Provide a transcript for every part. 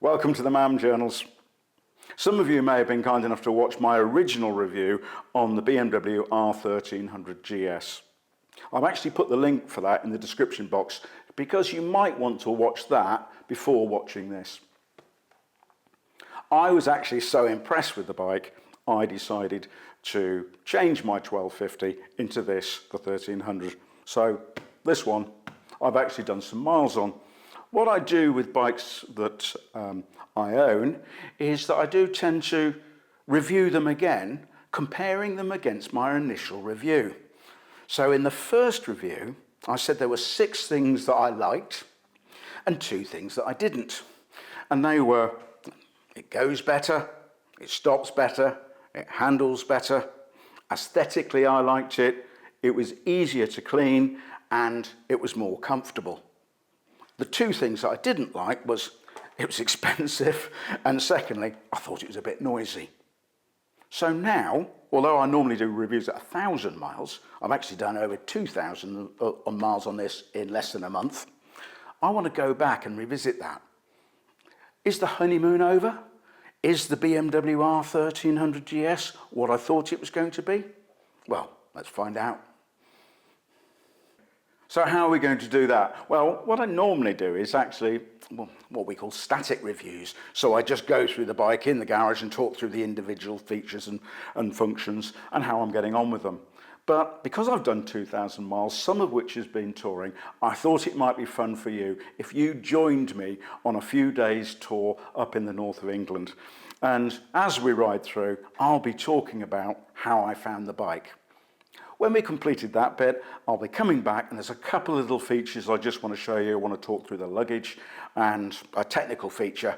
Welcome to the MAM Journals. Some of you may have been kind enough to watch my original review on the BMW R1300 GS. I've actually put the link for that in the description box because you might want to watch that before watching this. I was actually so impressed with the bike, I decided to change my 1250 into this, the 1300. So this one, I've actually done some miles on. What I do with bikes that I own is that I do tend to review them again, comparing them against my initial review. So in the first review, I said there were 6 things that I liked and 2 things that I didn't. And they were, it goes better, it stops better, it handles better, aesthetically I liked it, it was easier to clean, and it was more comfortable. The 2 things that I didn't like was it was expensive, and secondly, I thought it was a bit noisy. So now, although I normally do reviews at 1,000 miles, I've actually done over 2,000 miles on this in less than a month. I want to go back and revisit that. Is the honeymoon over? Is the BMW R1300 GS what I thought it was going to be? Well, let's find out. So how are we going to do that? Well, what I normally do is actually what we call static reviews. So I just go through the bike in the garage and talk through the individual features and functions and how I'm getting on with them. But because I've done 2,000 miles, some of which has been touring, I thought it might be fun for you if you joined me on a few days tour up in the north of England. And as we ride through, I'll be talking about how I found the bike. When we completed that bit, I'll be coming back, and there's a couple of little features I just want to show you. I want to talk through the luggage and a technical feature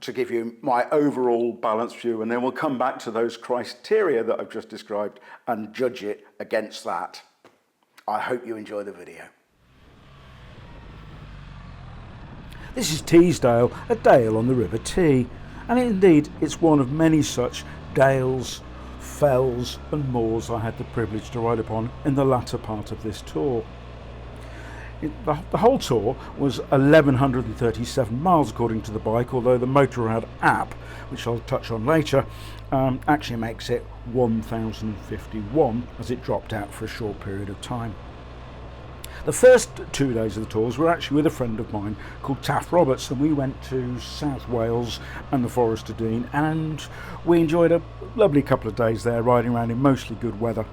to give you my overall balanced view, and then we'll come back to those criteria that I've just described and judge it against that. I hope you enjoy the video. This is Teesdale, a dale on the River Tee, and indeed it's one of many such dales, fells and moors I had the privilege to ride upon in the latter part of this tour. The whole tour was 1,137 miles according to the bike, although the Motorrad app, which I'll touch on later, actually makes it 1,051 as it dropped out for a short period of time. The first 2 days of the tours were actually with a friend of mine called Taff Roberts, and we went to South Wales and the Forest of Dean, and we enjoyed a lovely couple of days there riding around in mostly good weather.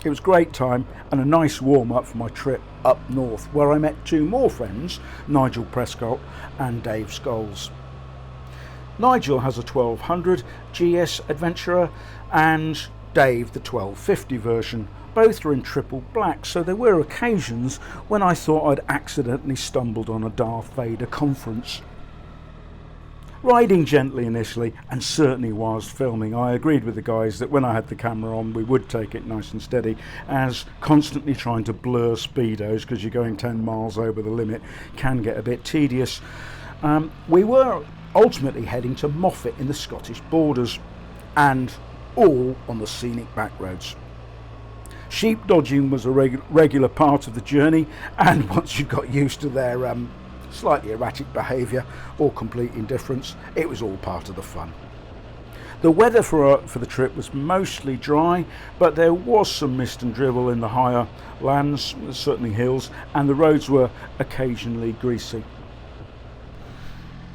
It was a great time and a nice warm-up for my trip up north, where I met 2 more friends, Nigel Prescott and Dave Scholes. Nigel has a 1200 GS Adventurer and Dave the 1250 version. Both are in triple black, so there were occasions when I thought I'd accidentally stumbled on a Darth Vader conference. Riding gently initially, and certainly whilst filming, I agreed with the guys that when I had the camera on we would take it nice and steady, as constantly trying to blur speedos because you're going 10 miles over the limit can get a bit tedious. We were ultimately heading to Moffat in the Scottish borders, and all on the scenic back roads. Sheep dodging was a regular part of the journey, and once you got used to their slightly erratic behaviour or complete indifference, it was all part of the fun. The weather for the trip was mostly dry, but there was some mist and drizzle in the higher lands, certainly hills, and the roads were occasionally greasy.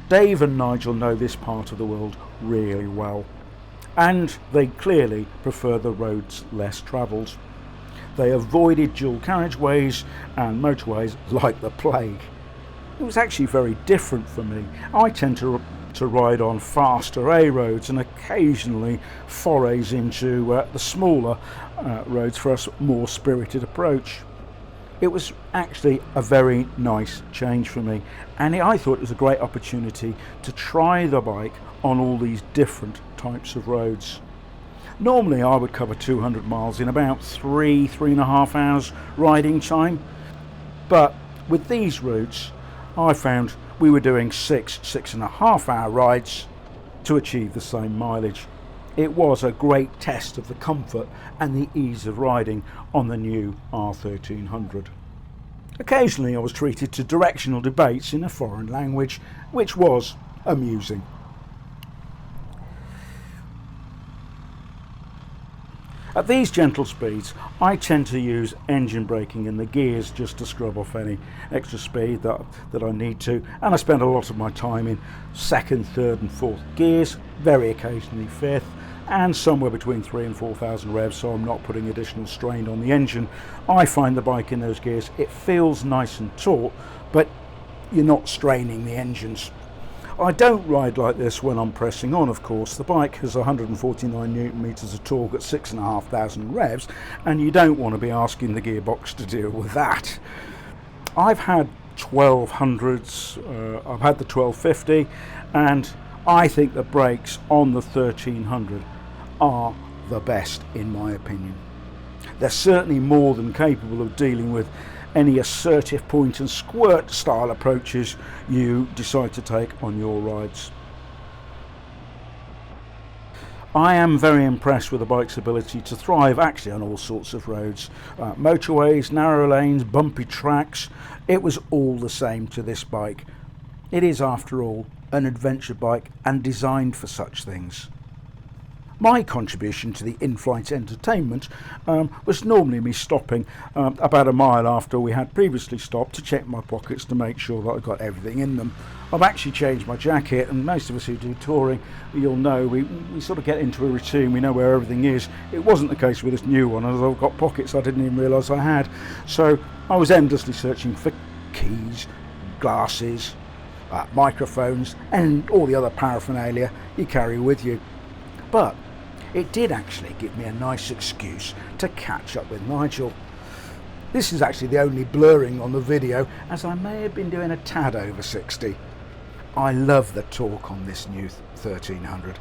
Dave and Nigel know this part of the world really well, and they clearly prefer the roads less travelled. They avoided dual carriageways and motorways like the plague. It was actually very different for me. I tend to ride on faster A roads and occasionally forays into the smaller roads for a more spirited approach. It was actually a very nice change for me, and I thought it was a great opportunity to try the bike on all these different types of roads. Normally I would cover 200 miles in about 3.5 hours riding time, but with these routes I found we were doing 6.5 hour rides to achieve the same mileage. It was a great test of the comfort and the ease of riding on the new R1300. Occasionally I was treated to directional debates in a foreign language, which was amusing. At these gentle speeds, I tend to use engine braking in the gears just to scrub off any extra speed that I need to, and I spend a lot of my time in second, third and fourth gears, very occasionally fifth, and somewhere between 3,000 and 4,000 revs, so I'm not putting additional strain on the engine. I find the bike in those gears, it feels nice and taut, but you're not straining the engines. I don't ride like this when I'm pressing on, of course. The bike has 149 newton meters of torque at 6,500 revs, and you don't want to be asking the gearbox to deal with that. I've had 1200s, I've had the 1250, and I think the brakes on the 1300 are the best in my opinion. They're certainly more than capable of dealing with any assertive point and squirt style approaches you decide to take on your rides. I am very impressed with the bike's ability to thrive actually on all sorts of roads, motorways, narrow lanes, bumpy tracks. It was all the same to this bike. It is, after all, an adventure bike and designed for such things. My contribution to the in-flight entertainment was normally me stopping about a mile after we had previously stopped to check my pockets to make sure that I got everything in them. I've actually changed my jacket, and most of us who do touring, you'll know, we sort of get into a routine, we know where everything is. It wasn't the case with this new one, as I've got pockets I didn't even realise I had. So I was endlessly searching for keys, glasses, microphones and all the other paraphernalia you carry with you. But it did actually give me a nice excuse to catch up with Nigel. This is actually the only blurring on the video, as I may have been doing a tad over 60. I love the torque on this new 1300.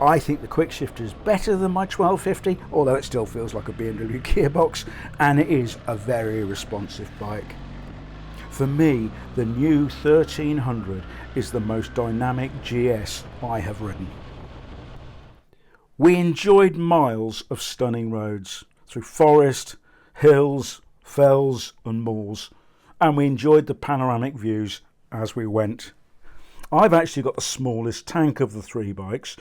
I think the quick shifter is better than my 1250, although it still feels like a BMW gearbox, and it is a very responsive bike. For me, the new 1300 is the most dynamic GS I have ridden. We enjoyed miles of stunning roads through forest, hills, fells and moors, and we enjoyed the panoramic views as we went. I've actually got the smallest tank of the three bikes,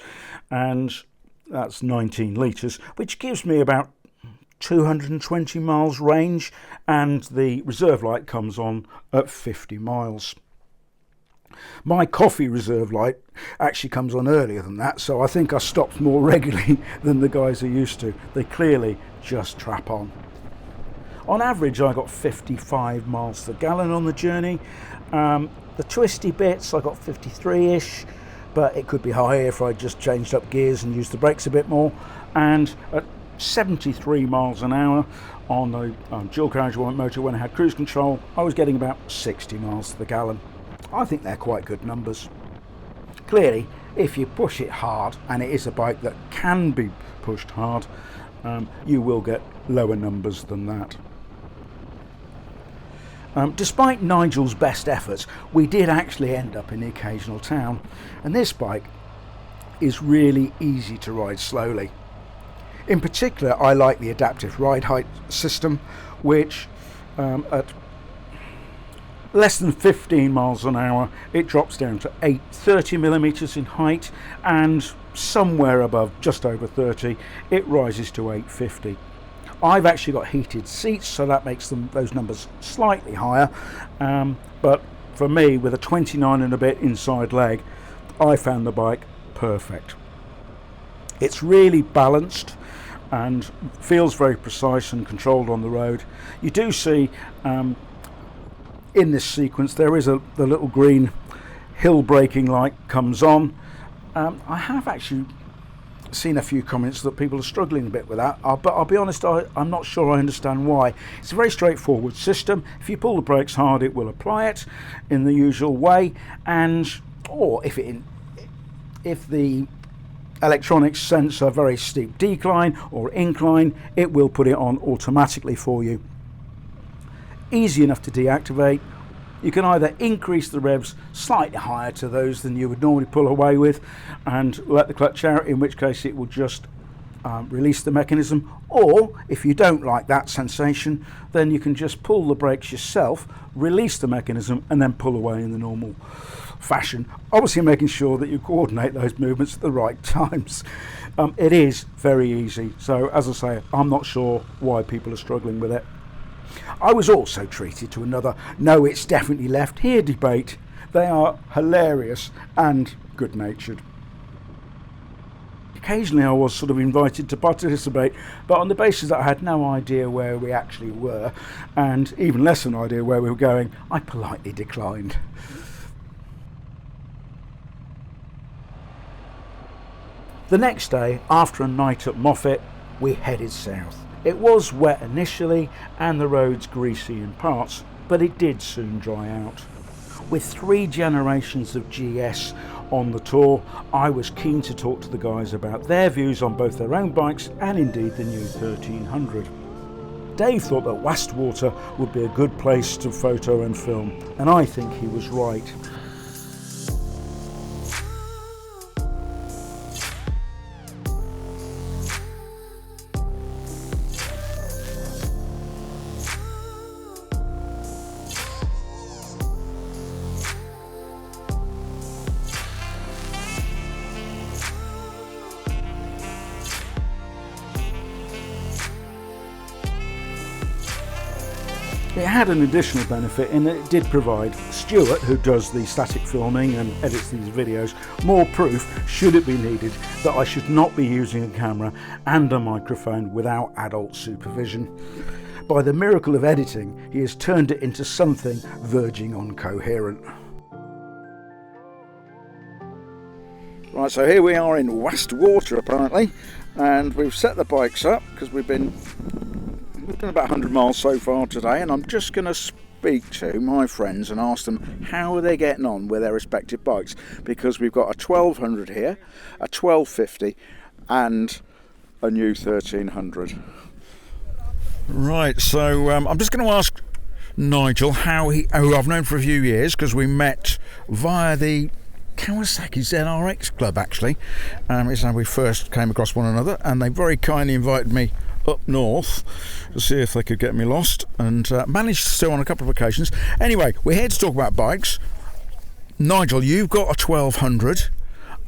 and that's 19 litres, which gives me about 220 miles range, and the reserve light comes on at 50 miles. My coffee reserve light actually comes on earlier than that, so I think I stopped more regularly than the guys are used to. They clearly just trap on. On average, I got 55 miles per gallon on the journey. The twisty bits, I got 53-ish, but it could be higher if I just changed up gears and used the brakes a bit more. And at 73 miles an hour on the dual carriage motor when I had cruise control, I was getting about 60 miles to the gallon. I think they're quite good numbers. Clearly, if you push it hard, and it is a bike that can be pushed hard, you will get lower numbers than that. Despite Nigel's best efforts, we did actually end up in the occasional town, and this bike is really easy to ride slowly. In particular, I like the adaptive ride height system, which at less than 15 miles an hour it drops down to 30 millimeters in height, and somewhere above just over 30 it rises to 850. I've actually got heated seats, so that makes those numbers slightly higher, but for me, with a 29 and a bit inside leg, I found the bike perfect. It's really balanced and feels very precise and controlled on the road. You do see in this sequence there is the little green hill braking light comes on. I have actually seen a few comments that people are struggling a bit with that, but I'll be honest, I'm not sure I understand why. It's a very straightforward system. If you pull the brakes hard, it will apply it in the usual way, or if the electronics sense a very steep decline or incline, it will put it on automatically for you. Easy enough to deactivate. You can either increase the revs slightly higher to those than you would normally pull away with and let the clutch out, in which case it will just release the mechanism, or if you don't like that sensation, then you can just pull the brakes yourself, release the mechanism and then pull away in the normal fashion, obviously making sure that you coordinate those movements at the right times. It is very easy, so as I say, I'm not sure why people are struggling with it. I was also treated to another "no, it's definitely left here" debate. They are hilarious and good-natured. Occasionally I was sort of invited to participate, but on the basis that I had no idea where we actually were, and even less an idea where we were going, I politely declined. The next day, after a night at Moffat, we headed south. It was wet initially and the roads greasy in parts, but it did soon dry out. With 3 generations of GS on the tour, I was keen to talk to the guys about their views on both their own bikes and indeed the new 1300. Dave thought that Wastwater would be a good place to photo and film, and I think he was right. It had an additional benefit in that it did provide Stuart, who does the static filming and edits these videos, more proof, should it be needed, that I should not be using a camera and a microphone without adult supervision. By the miracle of editing, he has turned it into something verging on coherent. Right, so here we are in Wastwater apparently, and we've set the bikes up because we've done about 100 miles so far today, and I'm just going to speak to my friends and ask them how are they getting on with their respective bikes, because we've got a 1200 here, a 1250 and a new 1300. Right, so I'm just going to ask Nigel who I've known for a few years because we met via the Kawasaki ZRX Club actually. It's how we first came across one another, and they very kindly invited me up north to see if they could get me lost, and managed to on a couple of occasions. Anyway, we're here to talk about bikes. Nigel, you've got a 1200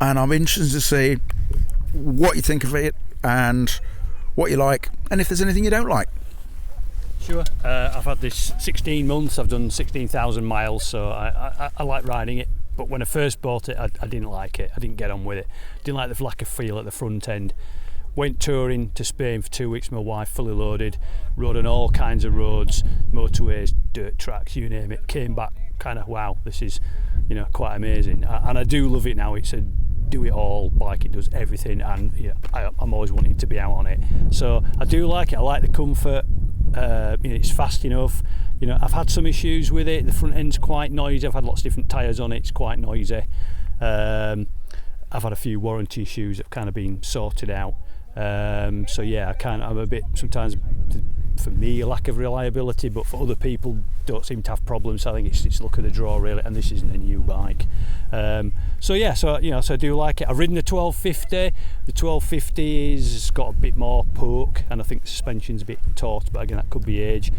and I'm interested to see what you think of it and what you like, and if there's anything you don't like. Sure. I've had this 16 months, I've done 16,000 miles, so I like riding it, but when I first bought it I didn't like it. I didn't get on with it. Didn't like the lack of feel at the front end. Went touring to Spain for 2 weeks with my wife, fully loaded, rode on all kinds of roads, motorways, dirt tracks, you name it. Came back kind of, wow, this is, quite amazing. And I do love it now. It's a do it all bike, it does everything, and I'm always wanting to be out on it. So I do like it. I like the comfort. It's fast enough. I've had some issues with it. The front end's quite noisy. I've had lots of different tyres on it. It's quite noisy. I've had a few warranty issues that have kind of been sorted out. So yeah, I'm a bit, sometimes for me, a lack of reliability, but for other people don't seem to have problems. So I think it's luck of the draw really, and this isn't a new bike. So I do like it. I've ridden the 1250. The 1250 has got a bit more poke, and I think the suspension's a bit taut, but again that could be age.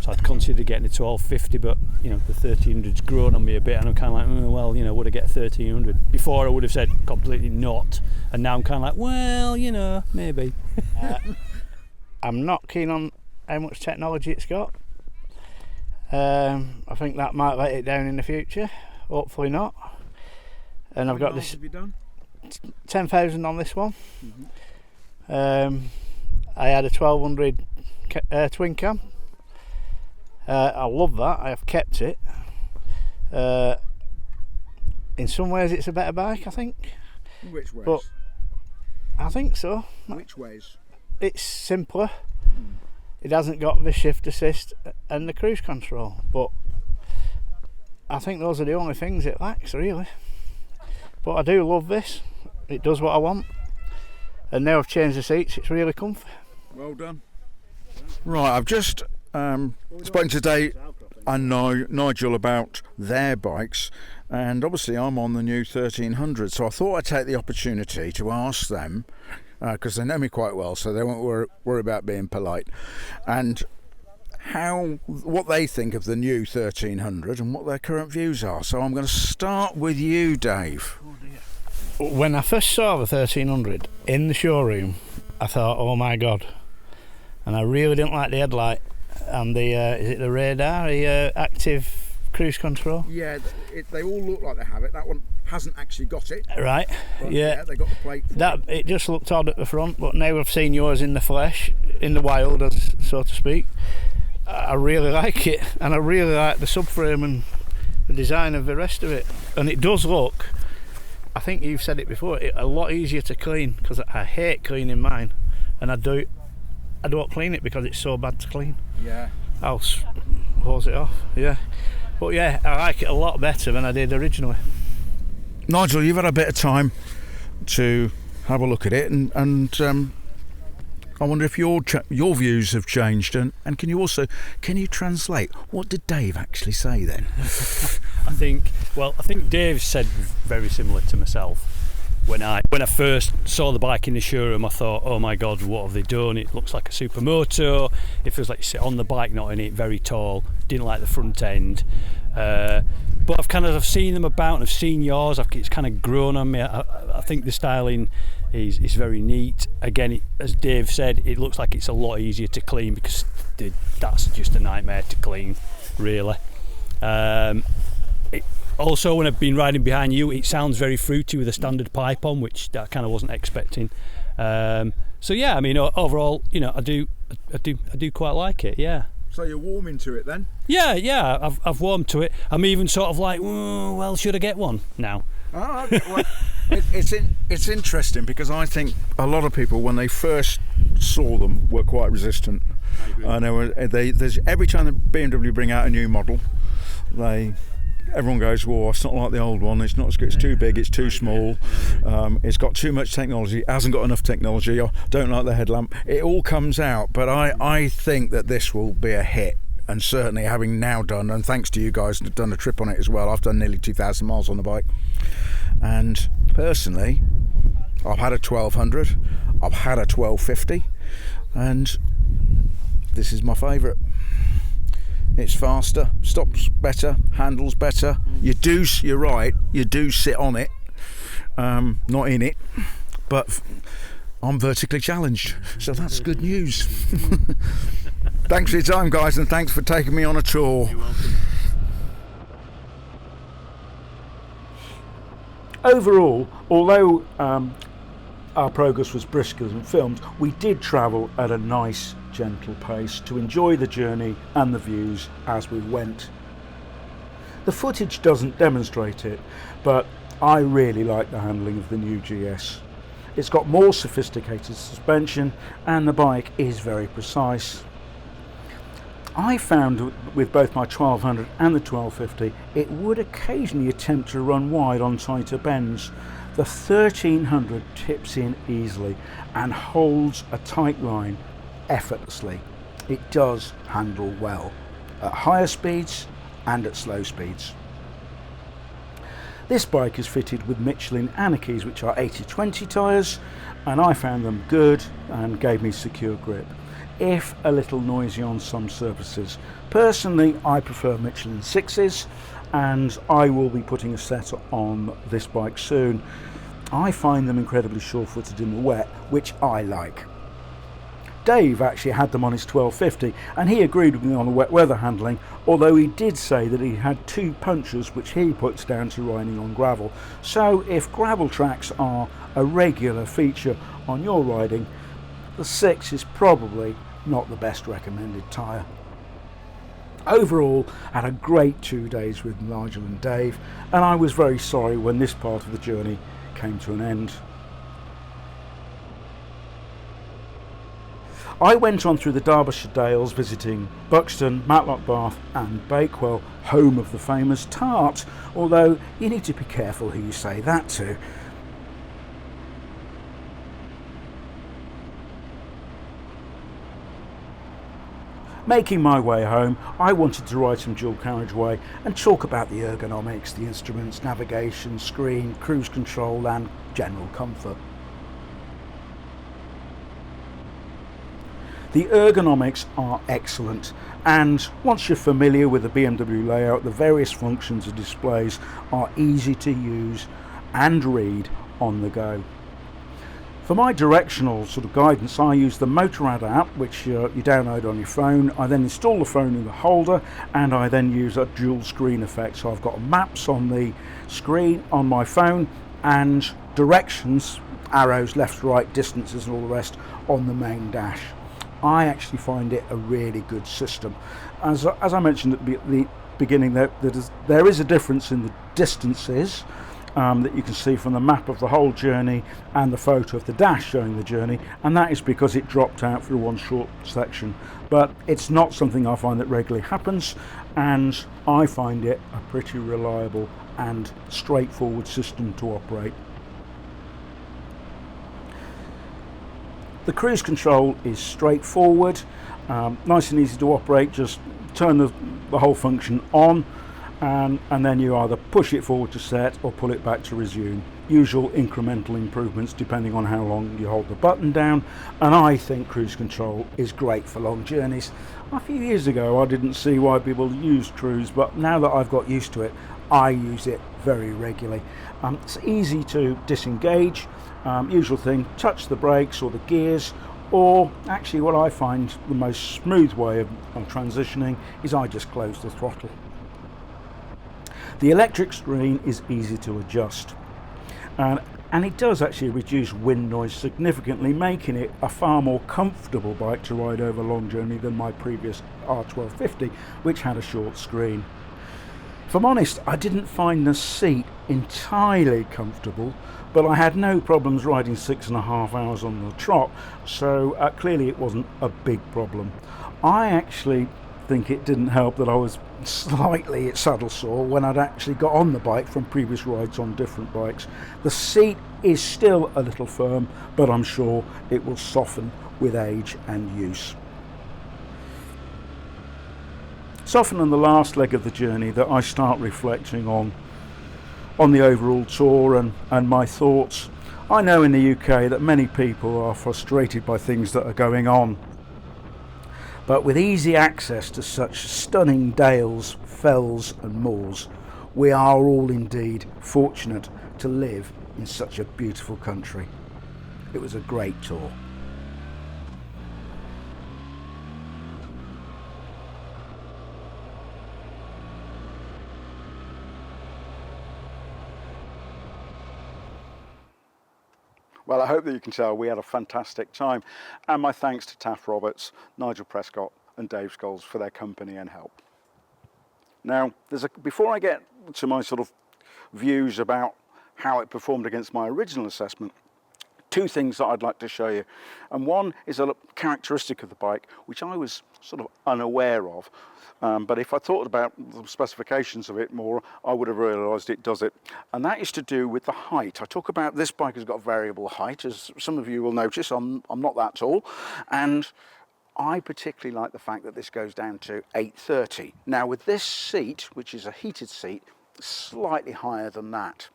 So I'd consider getting the 1250, but the 1300's grown on me a bit, and I'm kind of like, would I get a 1300? Before I would have said completely not, and now I'm kind of like, well, maybe. I'm not keen on how much technology it's got. I think that might let it down in the future. Hopefully not. And I've got this. Have you done? 10,000 on this one. Mm-hmm. I had a 1200 twin cam. I love that. I have kept it. In some ways, it's a better bike, I think. Which ways? But I think so. Which ways? It's simpler. It hasn't got the shift assist and the cruise control, but I think those are the only things it lacks really. But I do love this. It does what I want, and now I've changed the seats. It's really comfy. Well done. Right, I've just spoken today and Nigel about their bikes, and obviously I'm on the new 1300, so I thought I'd take the opportunity to ask them, because they know me quite well, so they won't worry about being polite, and what they think of the new 1300 and what their current views are. So I'm going to start with you, Dave. When I first saw the 1300 in the showroom, I thought, oh my god, and I really didn't like the headlight and the is it the radar, the active cruise control? Yeah, they all look like they have it. That one hasn't actually got it. Right, yeah. They got the plate for that it just looked odd at the front, but now I've seen yours in the flesh, in the wild, as so to speak. I really like it, and I really like the subframe and the design of the rest of it. And it does look, I think you've said it before, a lot easier to clean, because I hate cleaning mine, and I don't clean it because it's so bad to clean. Yeah. I'll hose it off. Yeah, but yeah, I like it a lot better than I did originally. Nigel, you've had a bit of time to have a look at it, and I wonder if your views have changed, and can you translate what did Dave actually say then? I think Dave said very similar to myself. When I first saw the bike in the showroom, I thought, oh my god, what have they done? It looks like a supermoto. It feels like you sit on the bike, not in it. Very tall. Didn't like the front end. But I've seen them about, and I've seen yours. It's kind of grown on me. I think the styling is very neat. Again, as Dave said, it looks like it's a lot easier to clean, because that's just a nightmare to clean, really. Also, when I've been riding behind you, it sounds very fruity with a standard pipe on, which I kind of wasn't expecting. So yeah, I mean, overall, I do quite like it. Yeah. So you're warming to it then? Yeah, I've warmed to it. I'm even sort of like, well, should I get one now? Oh, okay. Well, it's interesting, because I think a lot of people, when they first saw them, were quite resistant. I agree. There's every time the BMW bring out a new model, everyone goes, "Whoa, it's not like the old one. It's not as good. It's too big. It's too small. It's got too much technology. It hasn't got enough technology. I don't like the headlamp." It all comes out, but I think that this will be a hit. And certainly, having now done, and thanks to you guys, done a trip on it as well. I've done nearly 2,000 miles on the bike, and personally, I've had a 1200, I've had a 1250, and this is my favourite. It's faster, stops better, handles better. You're right, you do sit on it, not in it, but I'm vertically challenged, so that's good news. Thanks for your time, guys, and thanks for taking me on a tour. You're welcome. Overall, although our progress was brisker than filmed, we did travel at a nice, gentle pace to enjoy the journey and the views as we went. The footage doesn't demonstrate it, but I really like the handling of the new GS. It's got more sophisticated suspension, and the bike is very precise. I found with both my 1200 and the 1250, it would occasionally attempt to run wide on tighter bends. The 1300 tips in easily and holds a tight line effortlessly. It does handle well at higher speeds and at slow speeds. This bike is fitted with Michelin Anarchies, which are 80/20 tyres, and I found them good and gave me secure grip, if a little noisy on some surfaces. Personally, I prefer Michelin 6s, and I will be putting a set on this bike soon. I find them incredibly sure-footed in the wet, which I like. Dave actually had them on his 1250, and he agreed with me on the wet weather handling, although he did say that he had 2 punctures, which he puts down to riding on gravel. So if gravel tracks are a regular feature on your riding, the 6 is probably not the best recommended tyre. Overall, I had a great 2 days with Nigel and Dave, and I was very sorry when this part of the journey came to an end. I went on through the Derbyshire Dales, visiting Buxton, Matlock Bath and Bakewell, home of the famous tart, although you need to be careful who you say that to. Making my way home, I wanted to ride some dual carriageway and talk about the ergonomics, the instruments, navigation, screen, cruise control and general comfort. The ergonomics are excellent, and once you're familiar with the BMW layout, the various functions and displays are easy to use and read on the go. For my directional sort of guidance, I use the Motorrad app, which you download on your phone. I then install the phone in the holder, and I then use a dual screen effect. So I've got maps on the screen on my phone and directions, arrows, left, right, distances and all the rest on the main dash. I actually find it a really good system. As I mentioned at the beginning, there is a difference in the distances that you can see from the map of the whole journey and the photo of the dash showing the journey, and that is because it dropped out through one short section. But it's not something I find that regularly happens, and I find it a pretty reliable and straightforward system to operate. The cruise control is straightforward, nice and easy to operate. Just turn the whole function on, and then you either push it forward to set or pull it back to resume. Usual incremental improvements depending on how long you hold the button down, and I think cruise control is great for long journeys. A few years ago I didn't see why people used cruise, but now that I've got used to it, I use it very regularly. It's easy to disengage. Usual thing, touch the brakes or the gears, or actually what I find the most smooth way of transitioning is I just close the throttle. The electric screen is easy to adjust, and it does actually reduce wind noise significantly, making it a far more comfortable bike to ride over a long journey than my previous R1250, which had a short screen. If I'm honest, I didn't find the seat entirely comfortable, but I had no problems riding 6.5 hours on the trot, so clearly it wasn't a big problem. I actually think it didn't help that I was slightly saddle sore when I'd actually got on the bike from previous rides on different bikes. The seat is still a little firm, but I'm sure it will soften with age and use. It's often on the last leg of the journey that I start reflecting on the overall tour and my thoughts. I know in the UK that many people are frustrated by things that are going on, but with easy access to such stunning dales, fells and moors, we are all indeed fortunate to live in such a beautiful country. It was a great tour. Well, I hope that you can tell we had a fantastic time, and my thanks to Taff Roberts, Nigel Prescott and Dave Scholes for their company and help. Now, before I get to my sort of views about how it performed against my original assessment, two things that I'd like to show you. And one is a characteristic of the bike which I was sort of unaware of, but if I thought about the specifications of it more, I would have realised it does it. And that is to do with the height. I talk about this bike has got variable height, as some of you will notice. I'm not that tall, and I particularly like the fact that this goes down to 830. Now with this seat, which is a heated seat, slightly higher than that,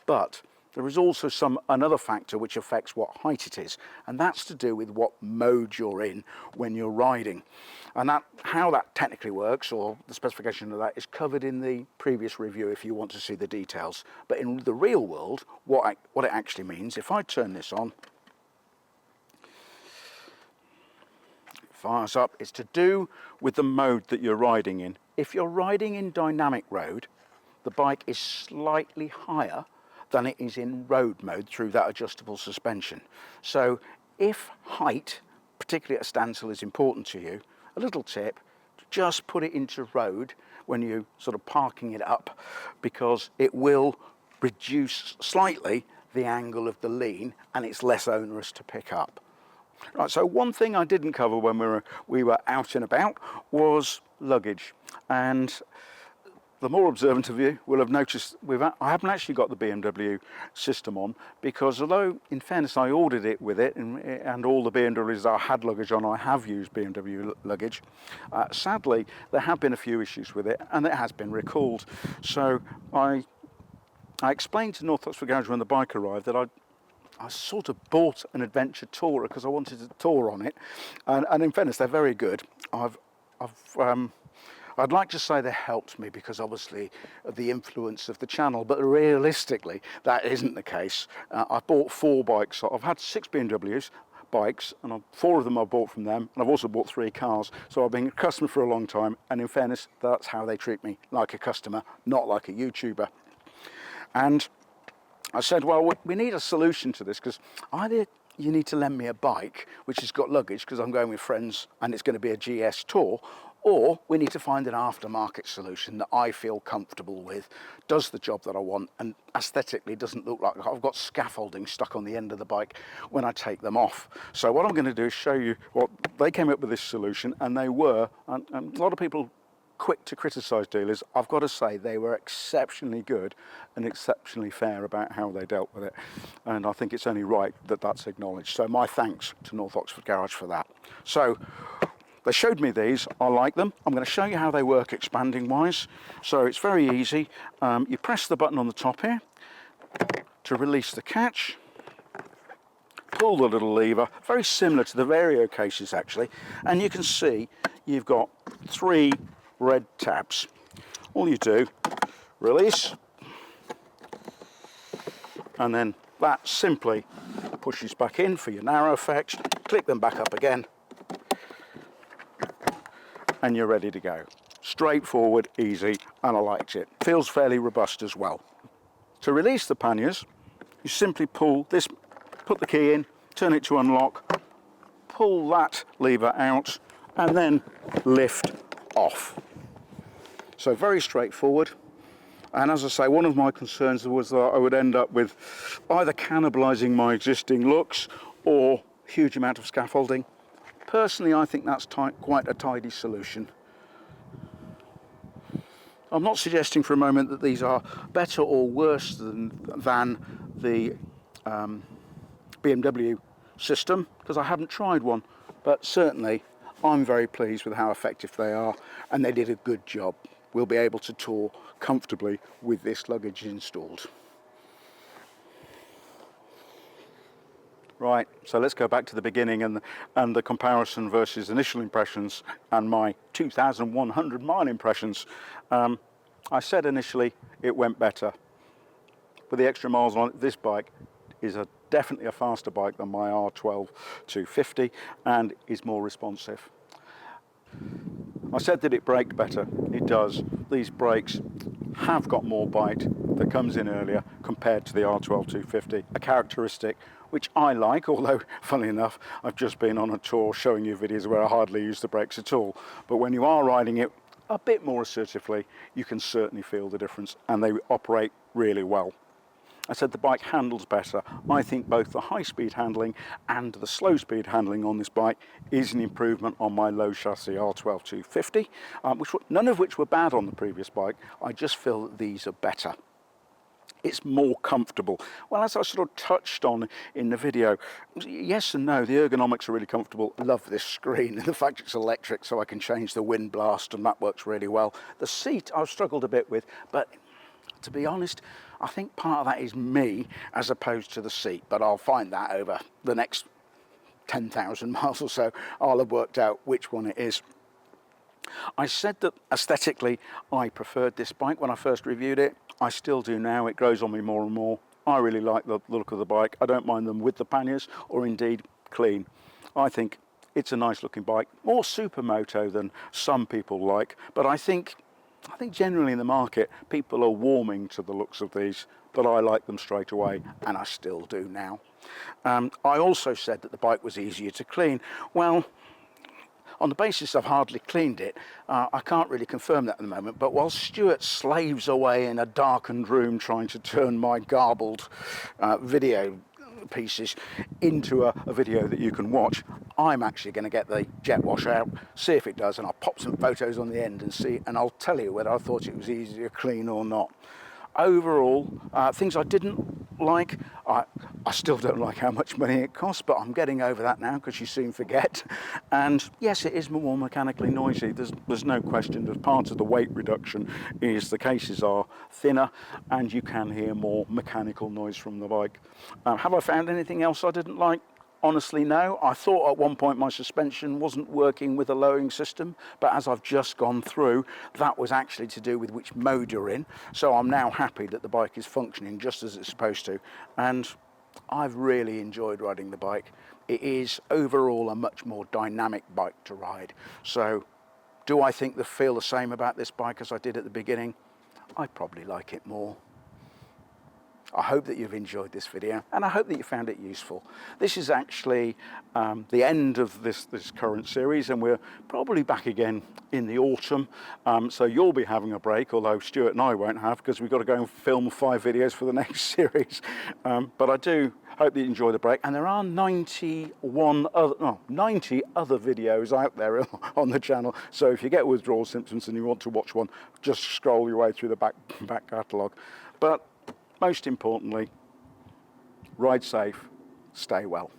but there is also another factor which affects what height it is, and that's to do with what mode you're in when you're riding. And how that technically works, or the specification of that, is covered in the previous review if you want to see the details. But in the real world, what it actually means, if I turn this on, it fires up, it's to do with the mode that you're riding in. If you're riding in dynamic road, the bike is slightly higher than it is in road mode through that adjustable suspension. So if height, particularly at a standstill, is important to you, a little tip, just put it into road when you're sort of parking it up, because it will reduce slightly the angle of the lean and it's less onerous to pick up. Right, so one thing I didn't cover when we were out and about was luggage, and the more observant of you will have noticed I haven't actually got the BMW system on, because although in fairness I ordered it with it, and all the BMWs I had luggage on, I have used BMW luggage, sadly there have been a few issues with it and it has been recalled. So I explained to North Oxford Garage when the bike arrived that I sort of bought an adventure tourer because I wanted to tour on it, and in fairness, they're very good. I'd like to say they helped me because obviously of the influence of the channel, but realistically, that isn't the case. I bought 4 bikes. I've had 6 BMWs bikes, and 4 of them I bought from them, and I've also bought 3 cars. So I've been a customer for a long time, and in fairness, that's how they treat me, like a customer, not like a YouTuber. And I said, well, we need a solution to this, because either you need to lend me a bike which has got luggage because I'm going with friends and it's going to be a GS tour, or we need to find an aftermarket solution that I feel comfortable with, does the job that I want, and aesthetically doesn't look like I've got scaffolding stuck on the end of the bike when I take them off. So what I'm going to do is show you what they came up with, this solution, and they were, and a lot of people quick to criticise dealers. I've got to say they were exceptionally good and exceptionally fair about how they dealt with it, and I think it's only right that that's acknowledged. So my thanks to North Oxford Garage for that. So they showed me these. I like them. I'm going to show you how they work expanding wise. So it's very easy. You press the button on the top here to release the catch, pull the little lever, very similar to the Vario cases actually, and you can see you've got 3 red tabs. All you do, release, and then that simply pushes back in for your narrow effects. Click them back up again, and you're ready to go. Straightforward, easy, and I liked it. Feels fairly robust as well. To release the panniers, you simply pull this, put the key in, turn it to unlock, pull that lever out, and then lift off. So very straightforward. And as I say, one of my concerns was that I would end up with either cannibalising my existing looks or huge amount of scaffolding. Personally, I think that's quite a tidy solution. I'm not suggesting for a moment that these are better or worse than the BMW system, because I haven't tried one, but certainly I'm very pleased with how effective they are, and they did a good job. We'll be able to tour comfortably with this luggage installed. Right, so let's go back to the beginning and the comparison versus initial impressions and my 2,100 mile impressions. I said initially it went better. With the extra miles on it, this bike is definitely a faster bike than my R1300 and is more responsive. I said that it braked better. It does. These brakes have got more bite that comes in earlier compared to the R1300, a characteristic which I like, although, funnily enough, I've just been on a tour showing you videos where I hardly use the brakes at all. But when you are riding it a bit more assertively, you can certainly feel the difference, and they operate really well. I said the bike handles better. I think both the high-speed handling and the slow-speed handling on this bike is an improvement on my low chassis R1300, none of which were bad on the previous bike. I just feel that these are better. It's more comfortable. Well, as I sort of touched on in the video, yes and no, the ergonomics are really comfortable. Love this screen, the fact it's electric so I can change the wind blast, and that works really well. The seat I've struggled a bit with, but to be honest, I think part of that is me as opposed to the seat, but I'll find that over the next 10,000 miles or so. I'll have worked out which one it is. I said that aesthetically I preferred this bike when I first reviewed it. I still do now. It grows on me more and more. I really like the look of the bike. I don't mind them with the panniers or indeed clean. I think it's a nice looking bike, more supermoto than some people like, but I think generally in the market people are warming to the looks of these, but I like them straight away, and I still do now. I also said that the bike was easier to clean. Well, on the basis I've hardly cleaned it, I can't really confirm that at the moment, but while Stuart slaves away in a darkened room trying to turn my garbled video pieces into a video that you can watch, I'm actually going to get the jet wash out, see if it does, and I'll pop some photos on the end and see, and I'll tell you whether I thought it was easier to clean or not. overall, things I didn't like, I still don't like how much money it costs, but I'm getting over that now because you soon forget. And yes, it is more mechanically noisy. There's no question that part of the weight reduction is the cases are thinner and you can hear more mechanical noise from the bike. Have I found anything else I didn't like? Honestly, no. I thought at one point my suspension wasn't working with a lowering system, but as I've just gone through, that was actually to do with which mode you're in. So I'm now happy that the bike is functioning just as it's supposed to. And I've really enjoyed riding the bike. It is overall a much more dynamic bike to ride. So do I feel the same about this bike as I did at the beginning? I probably like it more. I hope that you've enjoyed this video and I hope that you found it useful. This is actually the end of this current series, and we're probably back again in the autumn. So you'll be having a break, although Stuart and I won't have, because we've got to go and film 5 videos for the next series. But I do hope that you enjoy the break. And there are 90 other videos out there on the channel. So if you get withdrawal symptoms and you want to watch one, just scroll your way through the back catalogue. But most importantly, ride safe, stay well.